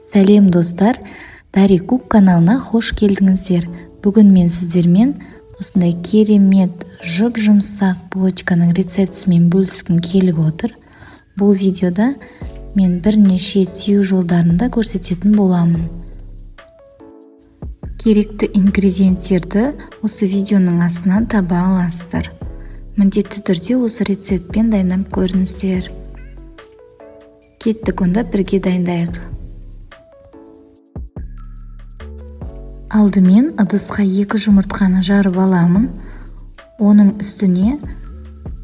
Сәлем достар, Дари Кук каналына хош келдіңіздер. Бүгін мен сіздермен осындай керемет жұп-жұмсақ булочканың рецептісімен бөліскім келіп отыр. Бұл видеода мен бірнеше тию жолдарын да көрсететін боламын. Керекті ингредиенттерді осы видеоның астынан таба аласыздар. Міндетті түрде осы рецептпен дайындап көріңіздер. Кеттік, онда бірге дайындайық. Алдымен ыдысқа 2 жұмыртқаны жарып аламын. Оның үстіне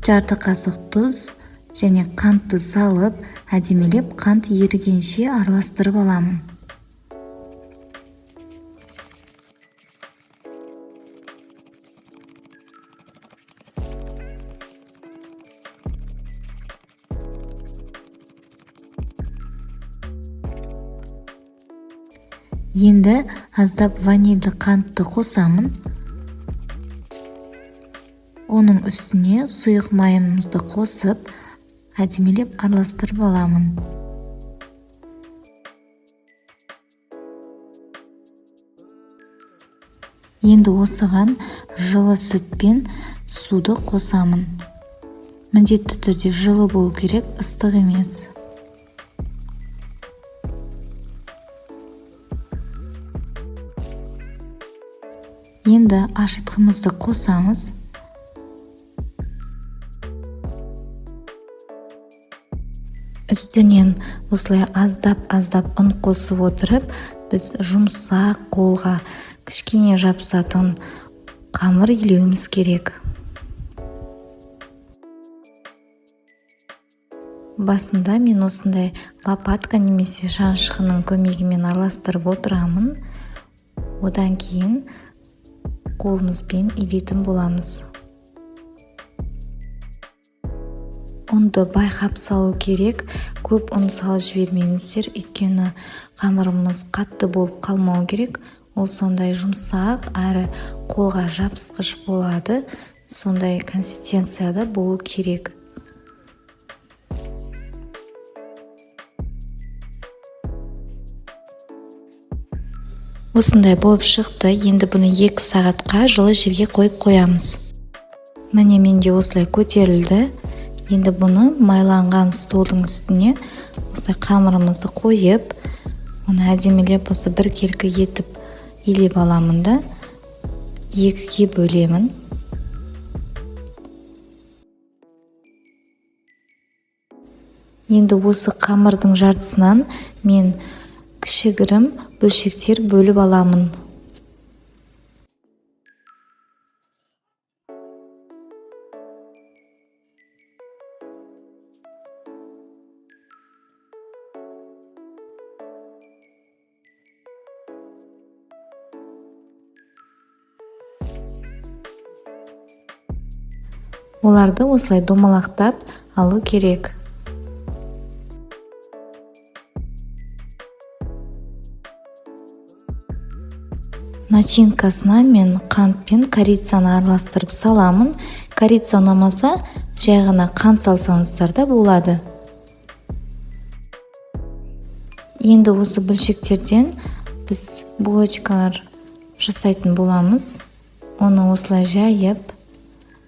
жарты қасық тұз және қантты салып, әдемелеп қант ерігенше араластырып аламын. Енді аздап ванильді қантты қосамын. Оның үстіне сұйық майымызды қосып, әдемелеп араластырып аламын. Енді осыған жылы сүт пен суды қосамын. Міндетті түрде жылы болу керек, ыстық емес. Енді ашытқымызды қосамыз. Үстінен осылай аздап ұн қосып отырып, біз жұмсақ қолға кішкене жабысатын қамыр илеуіміз керек. Басында мен осындай лопатка немесе шанышқының көмегімен араластырып отырамын. Одан кейін қолымызбен илейтін боламыз. Ұнды байқап салу керек, көп ұн салып жібермеңіздер, өйткені қамырымыз қатты болып қалмау керек. Ол сондай жұмсақ әрі қолға жабысқыш болады, сондай консистенцияда болу керек. Осындай болып шықты. Енді бұны 2 сағатқа жылы жерге қойып қоямыз. Міне менде осылай көтерілді. Енді бұны майланған столдың үстіне осылай қамырымызды қойып, оны әдемелеп осы біркелкі етіп илеп аламын да 2-ге бөлемін. Енді осы қамырдың жартысынан мен кішігірім бөлшектер бөліп аламын. Оларды осылай домалақтап алу керек. Начинкасына мен қант пен корицаны араластырып саламын. Корица ұнамаса, жай ғана қант салсаңыздар да болады. Енді осы бөлшектерден біз булочкалар жасайтын боламыз. Оны осылай жайып,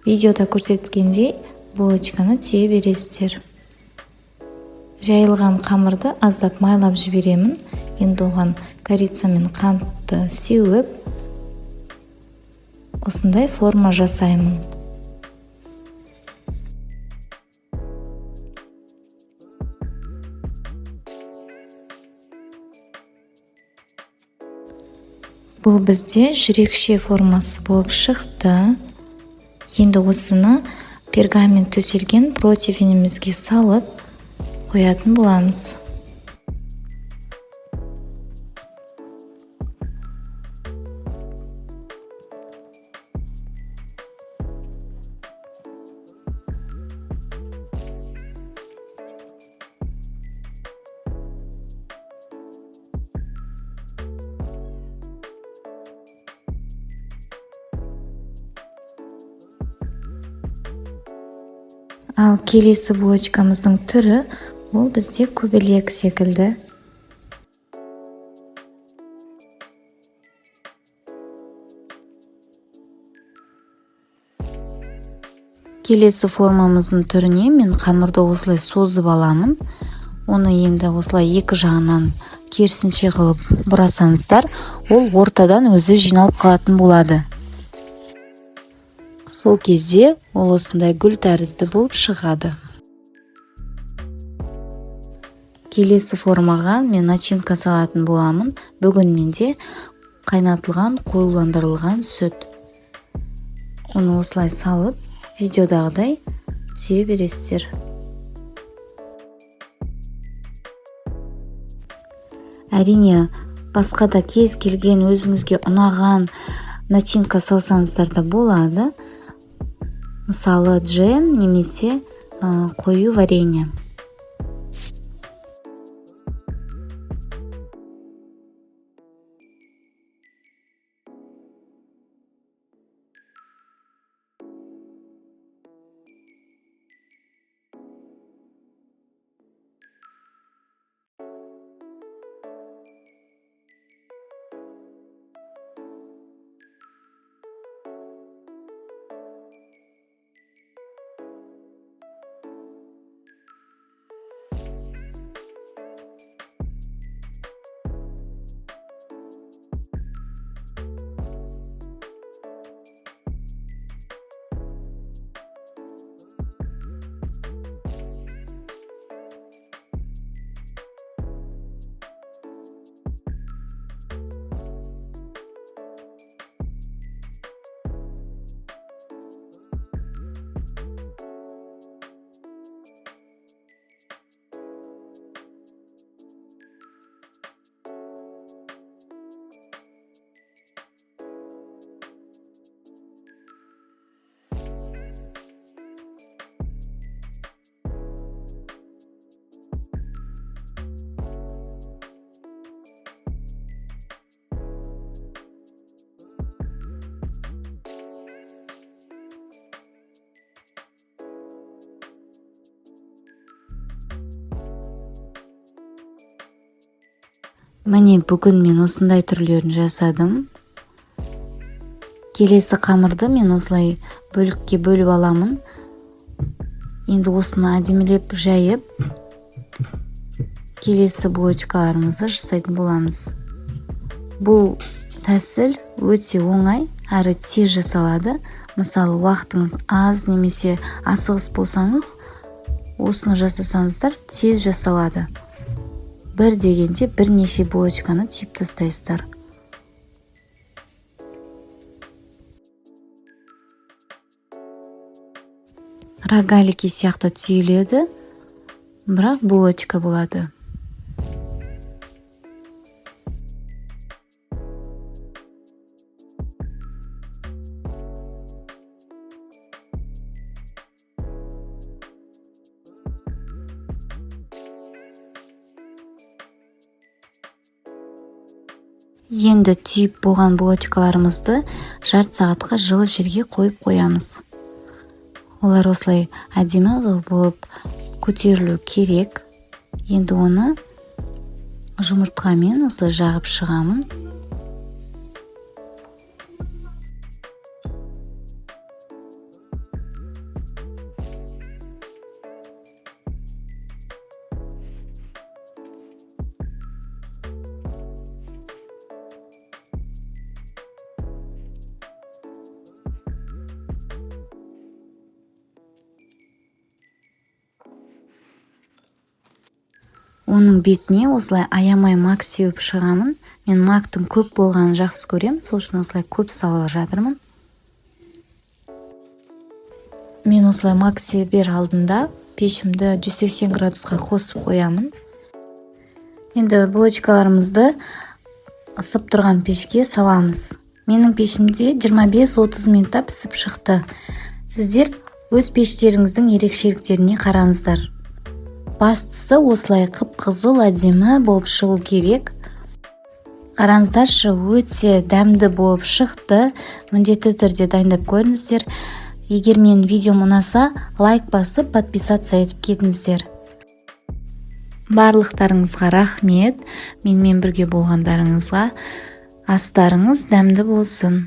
видеода көрсетілгендей булочканы түйе бересіздер. Жайылған қамырды аздап майлап жіберемін. Енді оған корица мен қантты сеуіп, осындай форма жасаймын. Бұл бізде жүрекше формасы болып шықты. Енді осыны пергамент төселген противенімізге салып қоятын боламыз. Ал келесі булочкамыздың түрі ол бізде көбелек секілді. Келесі формамыздың түріне мен қамырды осылай созып аламын. Оны енді осылай екі жағынан керісінше қылып бұрасаңыздар, ол ортадан өзі жиналып қалатын болады. Сол кезде ол осындай гүл тәрізді болып шығады. Келесі формаға мен начинка салатын боламын. Бүгін менде қайнатылған қоюландырылған сүт. Оны осылай салып, видеодағыдай түйе бересіздер. Әрине, басқа да кез келген өзіңізге ұнаған начинка салсаңыздар да болады. Мысалы, джем немесе қою варенье. Міне бүгін мен осындай түрлерін жасадым. Келесі қамырды мен осылай бөлікке бөліп аламын. Енді осыны әдемілеп жайып, келесі булочкаларымызды жасайтын боламыз. Бұл тәсіл өте оңай, әрі тез жасалады. Мысалы, уақытыңыз аз немесе асығыс болсаңыз, осыны жасасаңыздар тез жасалады. Бір дегенде бірнеше булочканы түйіп тастайсыздар. Рогалики сияқты түйіледі, бірақ булочка болады. Енді түйіп болған булочкаларымызды жарты сағатқа жылы жерге қойып қоямыз. Олар осылай әдемі болып көтерілу керек. Енді оны жұмыртқамен осылай жағып шығамын. Оның бетіне осылай аямай мак сеуіп шығамын. Мен мактың көп болғанын жақсы көрем, сол үшін осылай көп салып жатырмын. Мен осылай мак себер алдында пешімді 180 градусқа қосып қоямын. Енді булочкаларымызды ысып тұрған пешке саламыз. Менің пешімде 25-30 минутта пісіп шықты. Сіздер өз пештеріңіздің ерекшеліктеріне қараңыздар. Бастысы осылай қып-қызыл әдемі болып шығу керек. Қараңыздаршы, өте дәмді болып шықты. Міндетті түрде дайындап көріңіздер. Егер мен видеом ұнаса, лайк басып, подписаться етіп кетіңіздер. Барлықтарыңызға рахмет. Менімен бірге болғандарыңызға астарыңыз дәмді болсын.